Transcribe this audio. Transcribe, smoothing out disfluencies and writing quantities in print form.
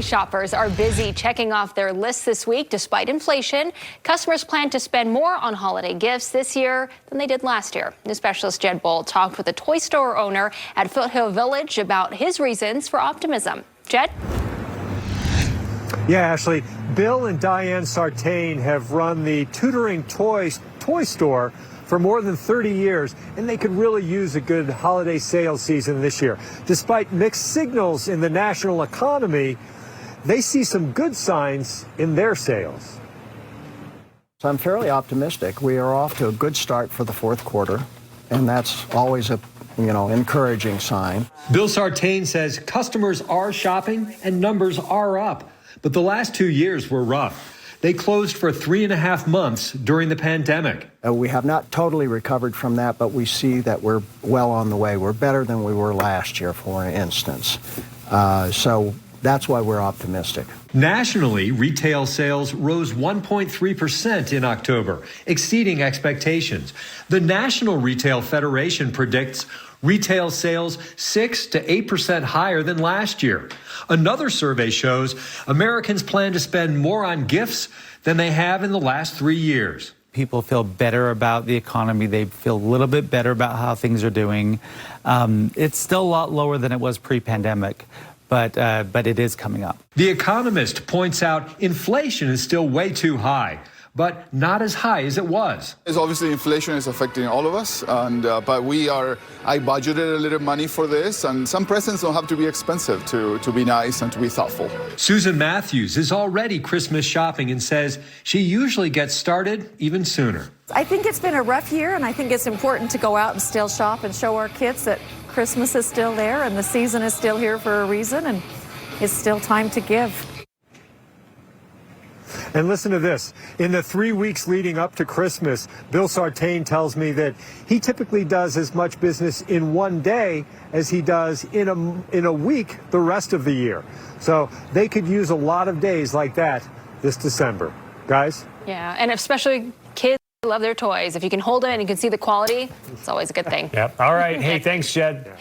shoppers are busy checking off their lists this week. Despite inflation, customers plan to spend more on holiday gifts this year than they did last year. News specialist Jed Bull talked with a toy store owner at Foothill Village about his reasons for optimism. Jed? Yeah, Ashley, Bill and Diane Sartain have run the Tutoring toy store for more than 30 years, and they could really use a good holiday sales season this year. Despite mixed signals in the national economy, they see some good signs in their sales. So I'm fairly optimistic. We are off to a good start for the fourth quarter, and that's always a encouraging sign. Bill Sartain says customers are shopping and numbers are up, but the last 2 years were rough. They closed for 3.5 months during the pandemic. We have not totally recovered from that, but we see that we're well on the way. We're better than we were last year, for instance. So that's why we're optimistic. Nationally, retail sales rose 1.3% in October, exceeding expectations. The National Retail Federation predicts retail sales 6 to 8% higher than last year. Another survey shows Americans plan to spend more on gifts than they have in the last 3 years. People feel better about the economy. They feel a little bit better about how things are doing. It's still a lot lower than it was pre-pandemic, but it is coming up. The Economist points out inflation is still way too high, but not as high as it was. It's obviously inflation is affecting all of us, and but I budgeted a little money for this, and some presents don't have to be expensive to be nice and to be thoughtful. Susan Matthews is already Christmas shopping and says she usually gets started even sooner. I think it's been a rough year, and I think it's important to go out and still shop and show our kids that Christmas is still there and the season is still here for a reason, and it's still time to give. And listen to this. In the 3 weeks leading up to Christmas, Bill Sartain tells me that he typically does as much business in one day as he does in a week the rest of the year. So they could use a lot of days like that this December. Guys? Yeah, and especially kids love their toys. If you can hold it and you can see the quality, it's always a good thing. Yep. All right. Hey, thanks, Jed.